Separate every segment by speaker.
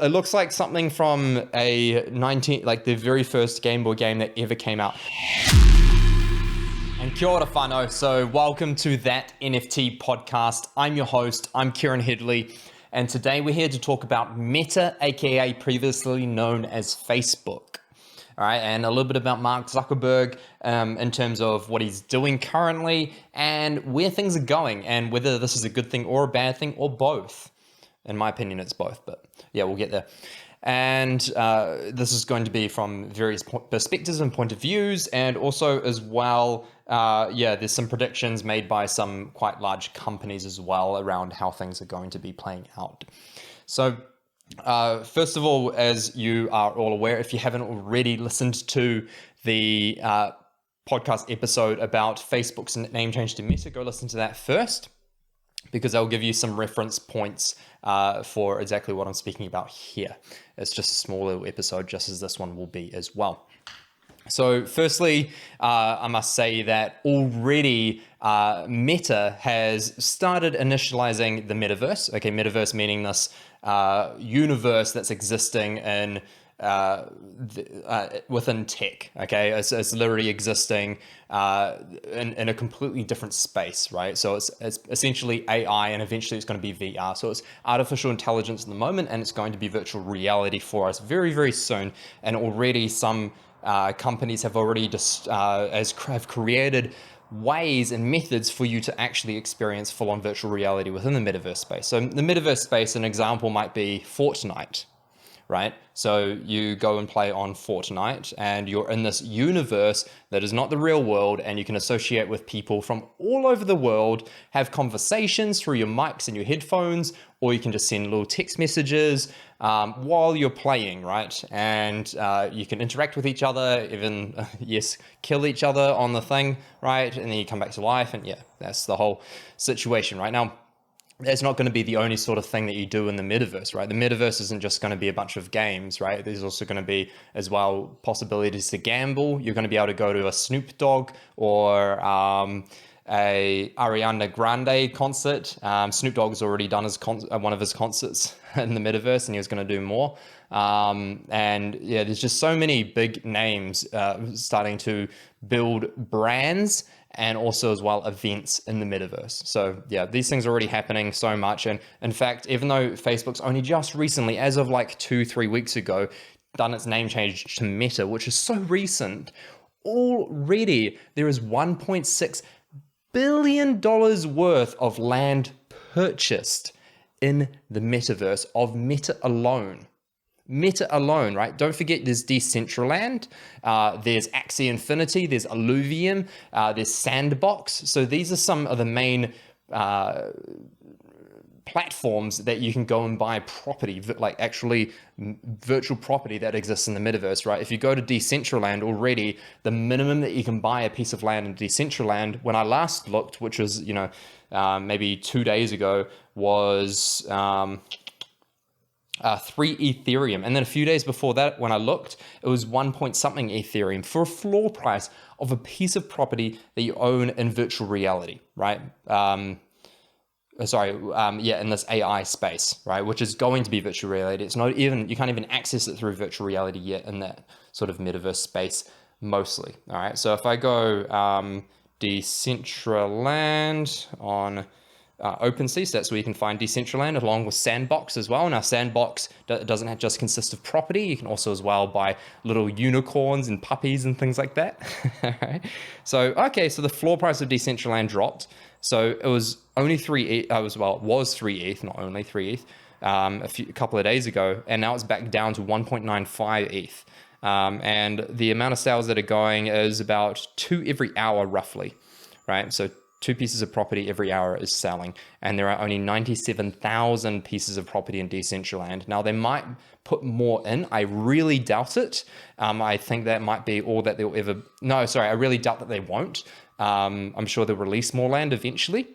Speaker 1: it looks like something from like the very first Game Boy game that ever came out. And kia ora whanau, so welcome to That NFT podcast. I'm your host, I'm Kieran Headley, and today we're here to talk about Meta, aka previously known as Facebook. All right, and a little bit about Mark Zuckerberg in terms of what he's doing currently and where things are going and whether this is a good thing or a bad thing or both. In my opinion, it's both, but yeah, we'll get there. And this is going to be from various perspectives and point of views, and also as well, there's some predictions made by some quite large companies as well around how things are going to be playing out. So first of all, as you are all aware, if you haven't already listened to the podcast episode about Facebook's name change to Meta, go listen to that first, because I'll give you some reference points for exactly what I'm speaking about here. It's just a small little episode, just as this one will be as well. So firstly, I must say that already Meta has started initializing the Metaverse. Okay, Metaverse meaning this universe that's existing in within tech. Okay, it's literally existing in a completely different space, right? So it's essentially AI, and eventually it's going to be VR. So it's artificial intelligence at the moment, and it's going to be virtual reality for us very, very soon. And already some companies have already have created ways and methods for you to actually experience full-on virtual reality within the metaverse space. So the metaverse space, an example might be Fortnite, right? So you go and play on Fortnite and you're in this universe that is not the real world, and you can associate with people from all over the world, have conversations through your mics and your headphones, or you can just send little text messages while you're playing, right? And you can interact with each other, even, kill each other on the thing, right? And then you come back to life, and yeah, that's the whole situation right now. That's not going to be the only sort of thing that you do in the metaverse, right? The metaverse isn't just going to be a bunch of games, right? There's also going to be as well possibilities to gamble. You're going to be able to go to a Snoop Dogg or a Ariana Grande concert. Snoop Dogg's already done one of his concerts in the metaverse, and he was going to do more. And yeah, there's just so many big names starting to build brands and also as well events in the metaverse. So yeah, these things are already happening so much. And in fact, even though Facebook's only just recently, as of like 2-3 weeks ago, done its name change to Meta, which is so recent, already there is $1.6 billion worth of land purchased in the metaverse of Meta alone. Meta alone, right? Don't forget there's Decentraland, there's Axie Infinity, there's Illuvium, there's Sandbox. So these are some of the main platforms that you can go and buy property, like actually virtual property that exists in the metaverse, right? If you go to Decentraland already, the minimum that you can buy a piece of land in Decentraland, when I last looked, which was, maybe 2 days ago, was 3 Ethereum. And then a few days before that, when I looked, it was 1 point something Ethereum for a floor price of a piece of property that you own in virtual reality, right? In this AI space, right? Which is going to be virtual reality. It's not even, you can't even access it through virtual reality yet in that sort of metaverse space mostly. All right. So if I go Decentraland on OpenSea, so that's where you can find Decentraland along with Sandbox as well. Now Sandbox doesn't just consist of property. You can also as well buy little unicorns and puppies and things like that. Right? So the floor price of Decentraland dropped. So it was only 3 ETH. It was 3 ETH, not only 3 ETH, a couple of days ago, and now it's back down to 1.95 ETH. And the amount of sales that are going is about 2 every hour roughly, right? So 2 pieces of property every hour is selling, and there are only 97,000 pieces of property in Decentraland. Now they might put more in. I really doubt it. I think that might be all that they'll ever. No, sorry, I really doubt that they won't. I'm sure they'll release more land eventually,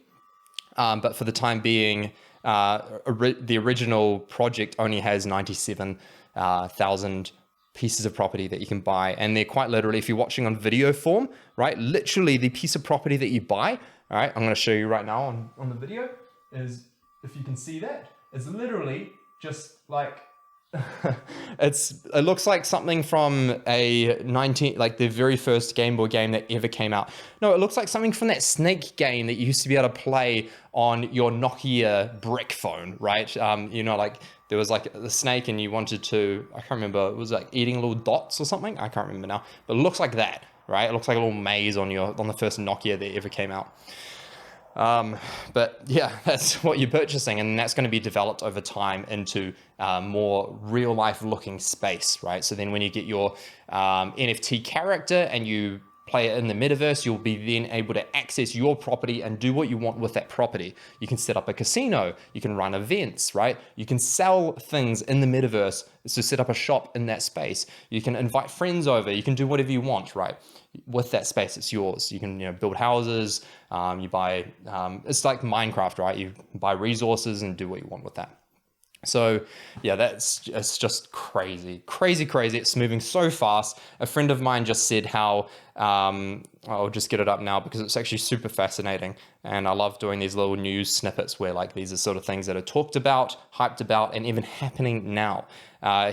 Speaker 1: but for the time being, the original project only has 97,000 pieces of property that you can buy, and they're quite literally, if you're watching on video form, right, literally the piece of property that you buy, all right, I'm going to show you right now on the video, is, if you can see that, it's literally just like It looks like something from like the very first Game Boy game that ever came out. No, it looks like something from that Snake game that you used to be able to play on your Nokia brick phone, right? Like there was like the snake and you wanted to, I can't remember, it was like eating little dots or something. I can't remember now, but it looks like that, right? It looks like a little maze on the first Nokia that ever came out. But yeah, that's what you're purchasing, and that's going to be developed over time into more real life looking space, right? So then when you get your NFT character and you play it in the metaverse, you'll be then able to access your property and do what you want with that property. You can set up a casino, you can run events, right? You can sell things in the metaverse, so set up a shop in that space. You can invite friends over, you can do whatever you want, right? With that space, it's yours. You can build houses, you buy, it's like Minecraft, right? You buy resources and do what you want with that. So yeah, it's just crazy. It's moving so fast. A friend of mine just said how, I'll just get it up now because it's actually super fascinating. And I love doing these little news snippets where like these are sort of things that are talked about, hyped about, and even happening now.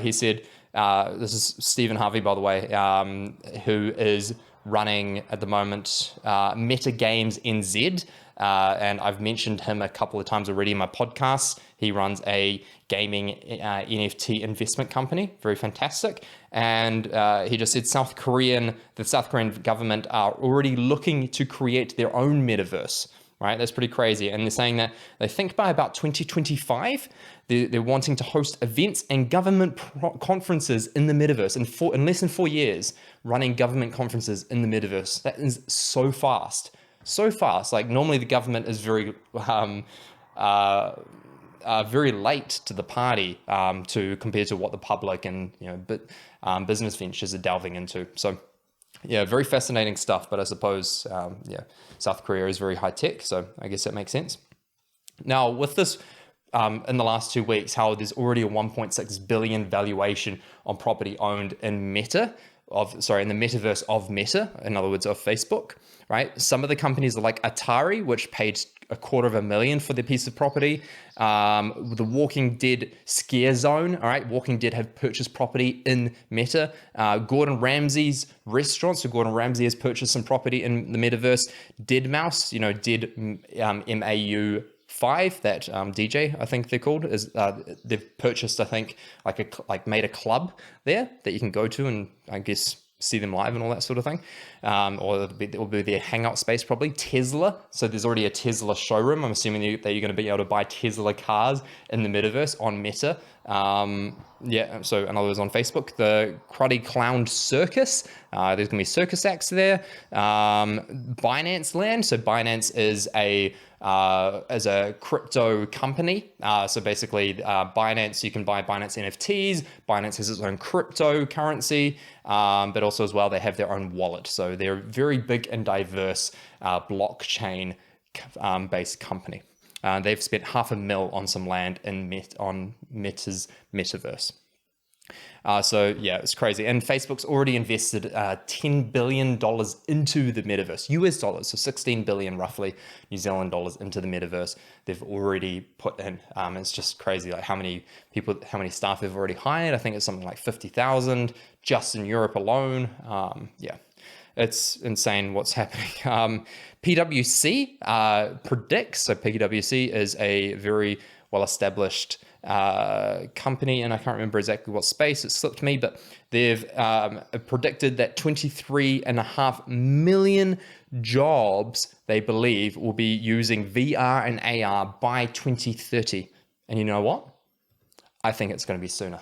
Speaker 1: He said, this is Stephen Harvey, by the way, who is running at the moment Meta Games NZ. And I've mentioned him a couple of times already in my podcast. He runs a gaming NFT investment company, very fantastic. And he just said the South Korean government are already looking to create their own metaverse, right? That's pretty crazy. And they're saying that they think by about 2025, they're wanting to host events and government conferences in the metaverse in less than 4 years, running government conferences in the metaverse. That is so fast. So fast. Like normally the government is very late to the party to compare to what the public and business ventures are delving into. So yeah, very fascinating stuff. But I suppose South Korea is very high tech, so I guess that makes sense. Now with this, in the last 2 weeks, how there's already a 1.6 billion valuation on property owned in in the metaverse of Meta, in other words, of Facebook, right? Some of the companies are like Atari, which paid $250,000 for their piece of property. The Walking Dead Scare Zone, all right? Walking Dead have purchased property in Meta. Gordon Ramsay's restaurant, so Gordon Ramsay has purchased some property in the metaverse. Deadmau5, MAU 5, that DJ, I think they're called, is they've purchased, I think, made a club there that you can go to and I guess see them live and all that sort of thing. Or it will be their hangout space probably. Tesla, so there's already a Tesla showroom. I'm assuming that you're going to be able to buy Tesla cars in the metaverse on Meta. So in other words, on Facebook, the Cruddy Clown Circus, there's going to be circus acts there. Binance Land, so Binance is a crypto company. So basically Binance, you can buy Binance NFTs. Binance has its own cryptocurrency, but also as well, they have their own wallet. So they're a very big and diverse blockchain based company. They've spent $500,000 on some land on Meta's metaverse. So yeah, it's crazy. And Facebook's already invested $10 billion into the metaverse, US dollars, so 16 billion roughly New Zealand dollars into the metaverse. They've already put in. It's just crazy, like how many staff they've already hired. I think it's something like 50,000 just in Europe alone. It's insane what's happening. PwC predicts, so PwC is a very well-established company, and I can't remember exactly what space, it slipped me, but they've predicted that 23.5 million jobs, they believe, will be using VR and AR by 2030. And you know what? I think it's going to be sooner.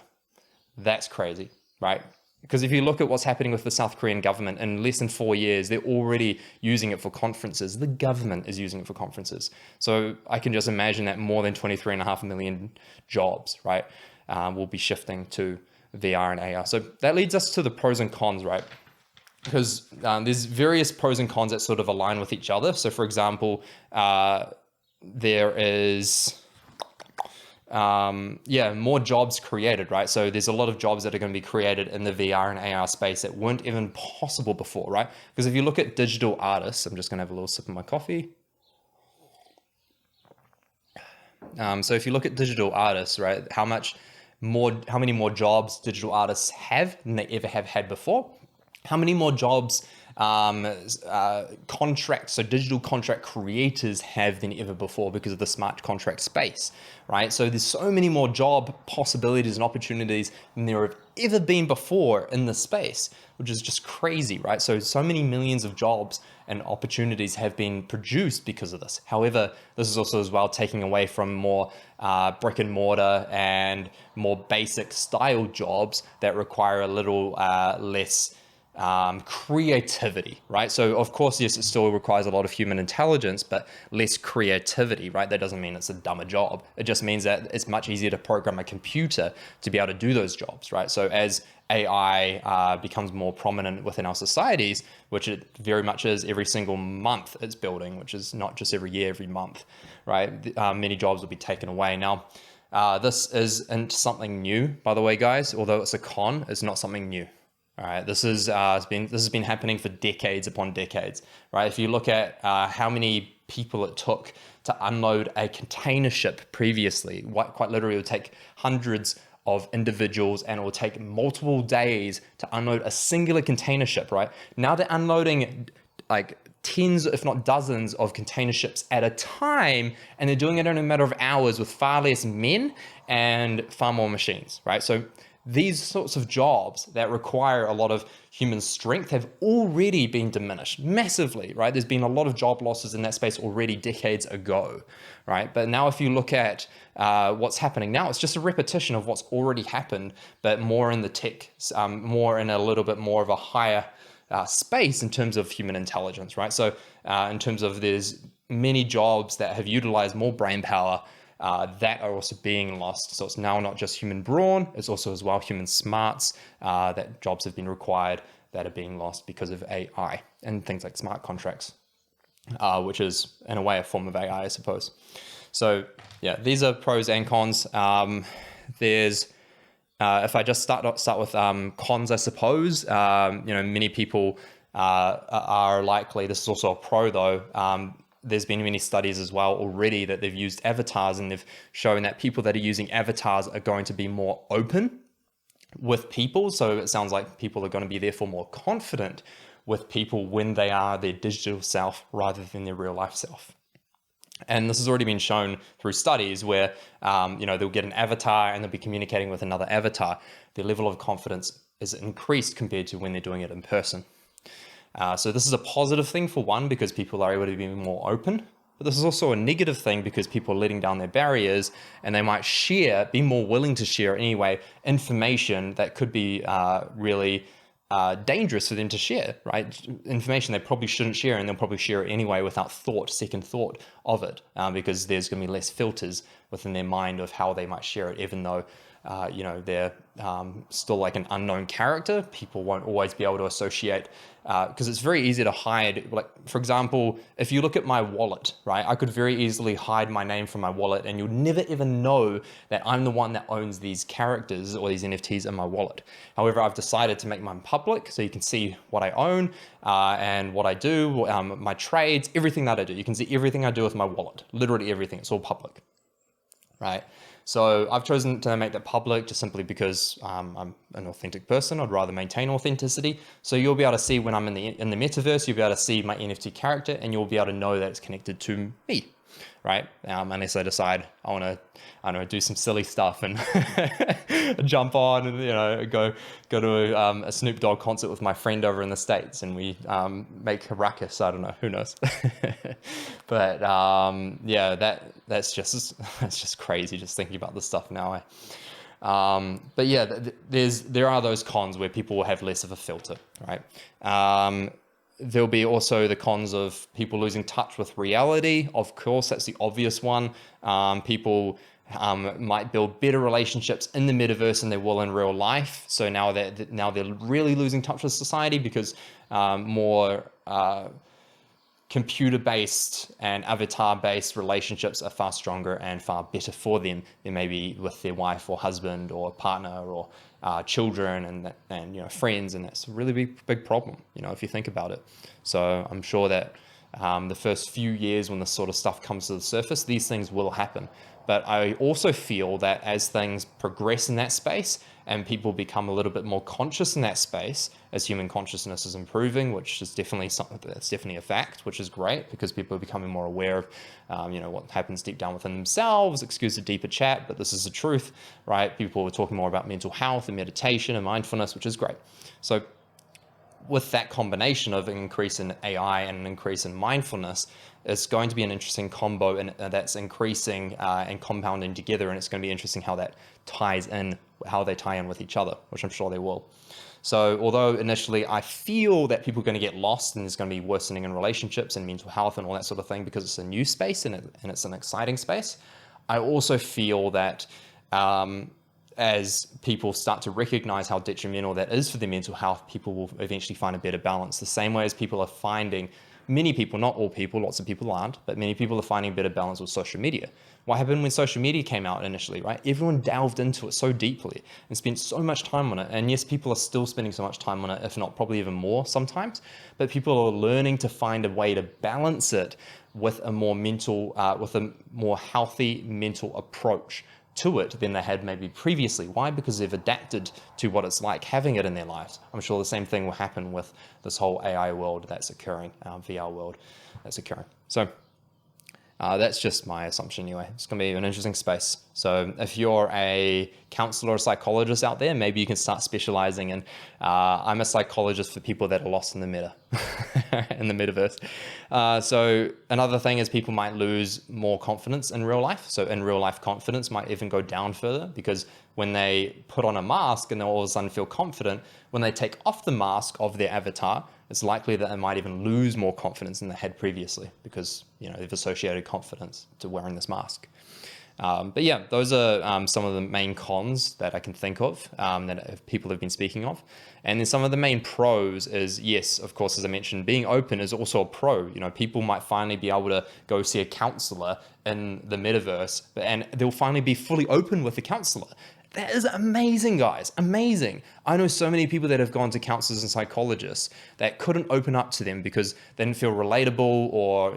Speaker 1: That's crazy, right? Because if you look at what's happening with the South Korean government, in less than 4 years, they're already using it for conferences. The government is using it for conferences. So I can just imagine that more than 23.5 million jobs, right, will be shifting to VR and AR. So that leads us to the pros and cons, right? Because there's various pros and cons that sort of align with each other. So for example, there is... more jobs created, right? So there's a lot of jobs that are going to be created in the VR and AR space that weren't even possible before, right? Because if you look at digital artists, I'm just going to have a little sip of my coffee. So if you look at digital artists, right, how much how many more jobs digital artists have than they ever have had before. How many more jobs so digital contract creators have than ever before because of the smart contract space, right? So there's so many more job possibilities and opportunities than there have ever been before in the space, which is just crazy, right? So many millions of jobs and opportunities have been produced because of this. However, this is also as well taking away from more brick and mortar and more basic style jobs that require a little less creativity, right? So of course, yes, it still requires a lot of human intelligence, but less creativity, right? That doesn't mean it's a dumber job. It just means that it's much easier to program a computer to be able to do those jobs, right? So as AI becomes more prominent within our societies, which it very much is every single month it's building, which is not just every year, every month, right? Many jobs will be taken away. Now, this isn't something new, by the way, guys. Although it's a con, it's not something new. All right, this has been happening for decades upon decades, right? If you look at how many people it took to unload a container ship previously, quite literally it would take hundreds of individuals and it will take multiple days to unload a singular container ship, right? Now they're unloading like tens, if not dozens of container ships at a time, and they're doing it in a matter of hours with far less men and far more machines, right? So these sorts of jobs that require a lot of human strength have already been diminished massively, right? There's been a lot of job losses in that space already decades ago, right? But now if you look at what's happening now, it's just a repetition of what's already happened, but more in the tech, more in a little bit more of a higher space in terms of human intelligence, right? So in terms of there's many jobs that have utilized more brain power that are also being lost. So it's now not just human brawn, it's also as well human smarts that jobs have been required that are being lost because of AI and things like smart contracts, which is in a way a form of AI, I suppose. So yeah, these are pros and cons. There's if I just start with cons, I suppose, many people are likely, this is also a pro though, there's been many studies as well already that they've used avatars, and they've shown that people that are using avatars are going to be more open with people. So it sounds like people are going to be therefore more confident with people when they are their digital self rather than their real life self. And this has already been shown through studies where, they'll get an avatar and they'll be communicating with another avatar. Their level of confidence is increased compared to when they're doing it in person. So this is a positive thing for one, because people are able to be more open. But this is also a negative thing because people are letting down their barriers, and they might be more willing to share anyway, information that could be really dangerous for them to share, right? Information they probably shouldn't share, and they'll probably share it anyway without second thought of it, because there's going to be less filters within their mind of how they might share it, even though they're still like an unknown character. People won't always be able to associate, because it's very easy to hide. Like, for example, if you look at my wallet, right, I could very easily hide my name from my wallet, and you'll never ever know that I'm the one that owns these characters or these NFTs in my wallet. However, I've decided to make mine public so you can see what I own and what I do, my trades, everything that I do. You can see everything I do with my wallet, literally everything. It's all public, right? So I've chosen to make that public just simply because I'm an authentic person. I'd rather maintain authenticity. So you'll be able to see when I'm in the metaverse, you'll be able to see my NFT character, and you'll be able to know that it's connected to me, right? Unless I decide I want to do some silly stuff and jump on and go to a Snoop Dogg concert with my friend over in the States, and we make a ruckus. I don't know, who knows. But that's just crazy just thinking about this stuff now. But yeah, there are those cons where people will have less of a filter, right? There'll be also the cons of people losing touch with reality. Of course, that's the obvious one. People might build better relationships in the metaverse than they will in real life. So now they're really losing touch with society, because more computer-based and avatar-based relationships are far stronger and far better for them than maybe with their wife or husband or partner or children and friends, and that's a really big problem, if you think about it. So I'm sure that the first few years when this sort of stuff comes to the surface, these things will happen. But I also feel that as things progress in that space and people become a little bit more conscious in that space, as human consciousness is improving, which is definitely something that's definitely a fact, which is great because people are becoming more aware of, what happens deep down within themselves. Excuse the deeper chat, but this is the truth, right? People are talking more about mental health and meditation and mindfulness, which is great. So with that combination of an increase in AI and an increase in mindfulness, it's going to be an interesting combo, and that's increasing and compounding together. And it's going to be interesting how that ties in, how they tie in with each other, which I'm sure they will. So although initially I feel that people are going to get lost and there's going to be worsening in relationships and mental health and all that sort of thing because it's a new space and it's an exciting space, I also feel that as people start to recognize how detrimental that is for their mental health, people will eventually find a better balance. The same way as people are finding, many people, not all people, lots of people aren't, but many people are finding better balance with social media. What happened when social media came out initially, right? Everyone delved into it so deeply and spent so much time on it. And yes, people are still spending so much time on it, if not probably even more sometimes, but people are learning to find a way to balance it with a more with a more healthy mental approach to it than they had maybe previously. Why? Because they've adapted to what it's like having it in their lives. I'm sure the same thing will happen with this whole AI world that's occurring, VR world that's occurring. So that's just my assumption anyway. It's going to be an interesting space. So if you're a counselor or psychologist out there, maybe you can start specializing in, I'm a psychologist for people that are lost in the meta, in the metaverse. So another thing is people might lose more confidence in real life. So in real life, confidence might even go down further because when they put on a mask and they all of a sudden feel confident, when they take off the mask of their avatar, it's likely that they might even lose more confidence than they had previously because they've associated confidence to wearing this mask. But yeah, those are some of the main cons that I can think of that people have been speaking of. And then some of the main pros is, yes, of course, as I mentioned, being open is also a pro. People might finally be able to go see a counselor in the metaverse and they'll finally be fully open with the counselor. That is amazing, guys. Amazing. I know so many people that have gone to counselors and psychologists that couldn't open up to them because they didn't feel relatable or,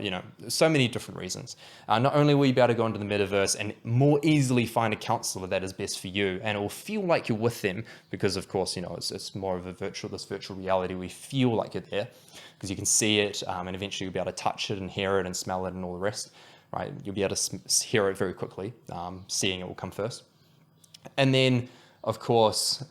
Speaker 1: so many different reasons. Not only will you be able to go into the metaverse and more easily find a counselor that is best for you, and it will feel like you're with them because, of course, it's more of this virtual reality. We feel like you're there because you can see it and eventually you'll be able to touch it and hear it and smell it and all the rest, right? You'll be able to hear it very quickly. Seeing it will come first. And then, of course,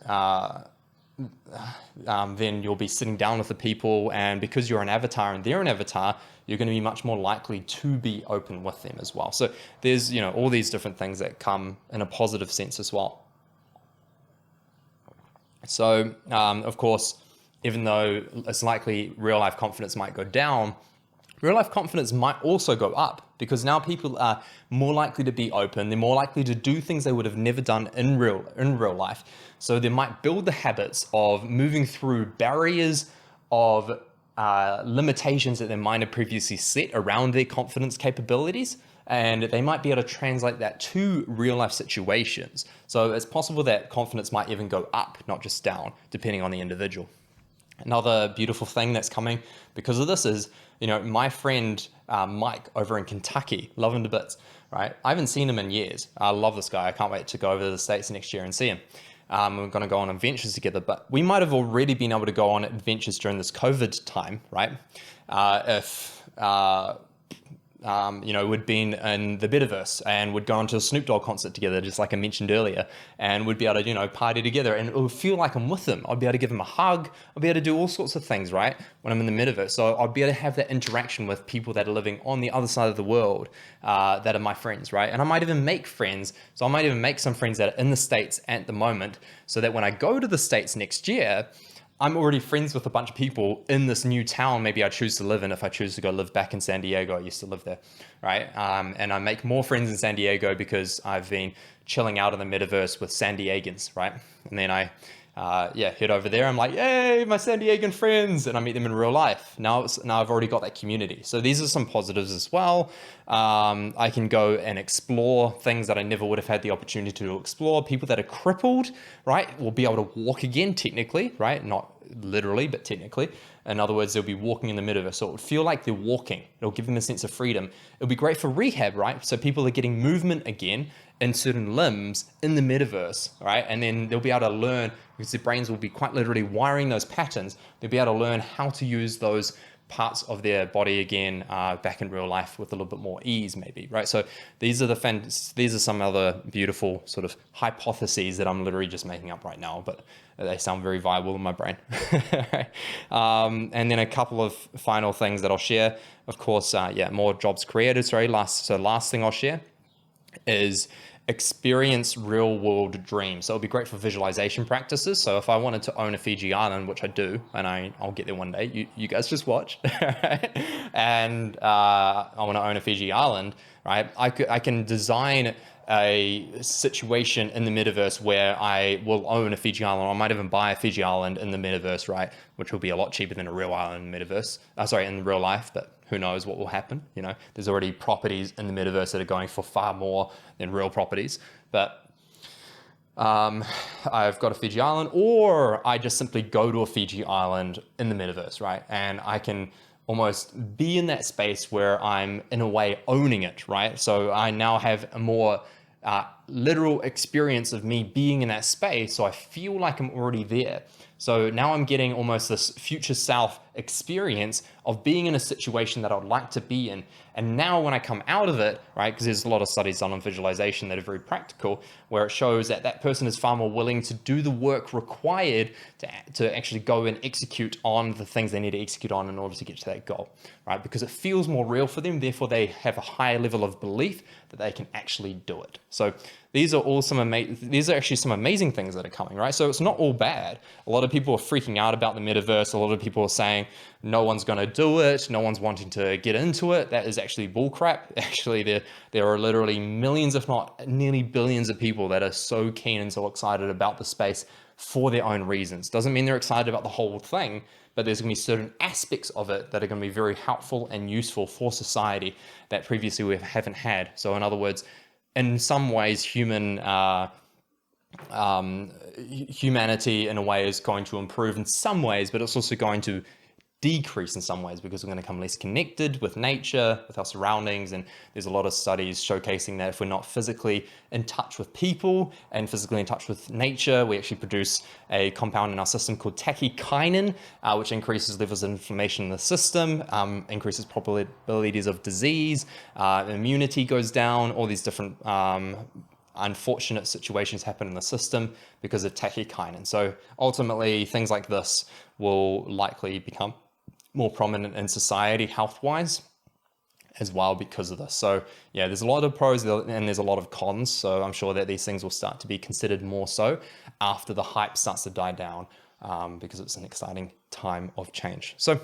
Speaker 1: then you'll be sitting down with the people, and because you're an avatar and they're an avatar, you're going to be much more likely to be open with them as well. So there's, all these different things that come in a positive sense as well. So, of course, even though it's likely real life confidence might go down, real life confidence might also go up because now people are more likely to be open. They're more likely to do things they would have never done in real life. So they might build the habits of moving through barriers of limitations that their mind had previously set around their confidence capabilities. And they might be able to translate that to real life situations. So it's possible that confidence might even go up, not just down, depending on the individual. Another beautiful thing that's coming because of this is, my friend Mike over in Kentucky, love him to bits, right? I haven't seen him in years. I love this guy. I can't wait to go over to the States next year and see him. We're going to go on adventures together, but we might have already been able to go on adventures during this COVID time, right? If we'd been in the Metaverse and would go onto a Snoop Dogg concert together, just like I mentioned earlier, and we'd be able to, party together, and it would feel like I'm with them. I'd be able to give them a hug. I'd be able to do all sorts of things, right? When I'm in the Metaverse. So I'd be able to have that interaction with people that are living on the other side of the world that are my friends, right? And I might even make friends. So I might even make some friends that are in the States at the moment so that when I go to the States next year, I'm already friends with a bunch of people in this new town maybe I choose to live in if I choose to go live back in San Diego. I used to live there, right? And I make more friends in San Diego because I've been chilling out in the metaverse with San Diegans, right? And then I head over there. I'm like, yay, my San Diegan friends. And I meet them in real life. Now I've already got that community. So these are some positives as well. I can go and explore things that I never would have had the opportunity to explore. People that are crippled, right, will be able to walk again, technically, right? Not literally, but technically. In other words, they'll be walking in the metaverse. So it would feel like they're walking. It'll give them a sense of freedom. It'll be great for rehab, right? So people are getting movement again in certain limbs in the metaverse, right? And then they'll be able to learn, because their brains will be quite literally wiring those patterns. They'll be able to learn how to use those parts of their body again back in real life with a little bit more ease, maybe, right? So these are some other beautiful sort of hypotheses that I'm literally just making up right now, but they sound very viable in my brain. And then a couple of final things that I'll share. Of course, more jobs created. Last thing I'll share is experience real world dreams. So it'll be great for visualization practices. So if I wanted to own a Fiji island, which I do, and I'll get there one day, you guys just watch, and I want to own a Fiji island, right? I can design a situation in the metaverse where I will own a Fiji island, or I might even buy a Fiji island in the metaverse, right? Which will be a lot cheaper than a real island in the metaverse. In real life, but who knows what will happen? There's already properties in the metaverse that are going for far more than real properties. But I've got a Fiji island, or I just simply go to a Fiji island in the metaverse, right? And I can almost be in that space where I'm in a way owning it, right? So I now have a more literal experience of me being in that space. So I feel like I'm already there. So now I'm getting almost this future self experience of being in a situation that I'd like to be in. And now when I come out of it, right, because there's a lot of studies done on visualization that are very practical, where it shows that that person is far more willing to do the work required to actually go and execute on the things they need to execute on in order to get to that goal, right? Because it feels more real for them. Therefore, they have a higher level of belief that they can actually do it. So these are actually some amazing things that are coming, right? So it's not all bad. A lot of people are freaking out about the metaverse. A lot of people are saying no one's going to do it. No one's wanting to get into it. That is actually bullcrap. Actually, there are literally millions, if not nearly billions of people that are so keen and so excited about the space for their own reasons. Doesn't mean they're excited about the whole thing, but there's going to be certain aspects of it that are going to be very helpful and useful for society that previously we haven't had. So in other words, in some ways, humanity in a way is going to improve in some ways, but it's also going to decrease in some ways because we're going to become less connected with nature, with our surroundings. And there's a lot of studies showcasing that if we're not physically in touch with people and physically in touch with nature, we actually produce a compound in our system called tachykinin, which increases levels of inflammation in the system, increases probabilities of disease, immunity goes down, all these different unfortunate situations happen in the system because of tachykinin. So ultimately, things like this will likely become more prominent in society health-wise as well because of this. So yeah, there's a lot of pros and there's a lot of cons. So I'm sure that these things will start to be considered more so after the hype starts to die down because it's an exciting time of change. So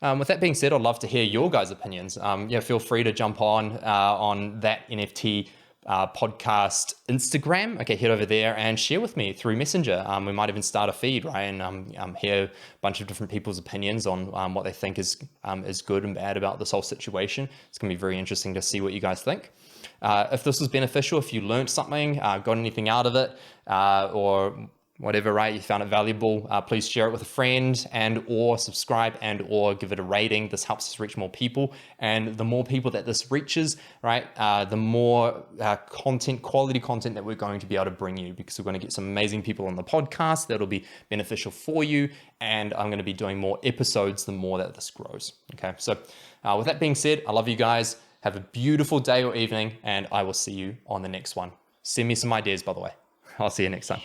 Speaker 1: with that being said, I'd love to hear your guys' opinions. Feel free to jump on that NFT podcast Instagram. Okay, head over there and share with me through Messenger. We might even start a feed, right? And hear a bunch of different people's opinions on what they think is good and bad about this whole situation. It's going to be very interesting to see what you guys think. If this was beneficial, if you learned something, got anything out of it, or whatever, right, you found it valuable, please share it with a friend and or subscribe and or give it a rating. This helps us reach more people. And the more people that this reaches, right, the more quality content that we're going to be able to bring you, because we're going to get some amazing people on the podcast that'll be beneficial for you. And I'm going to be doing more episodes the more that this grows. Okay, so with that being said, I love you guys. Have a beautiful day or evening, and I will see you on the next one. Send me some ideas, by the way. I'll see you next time.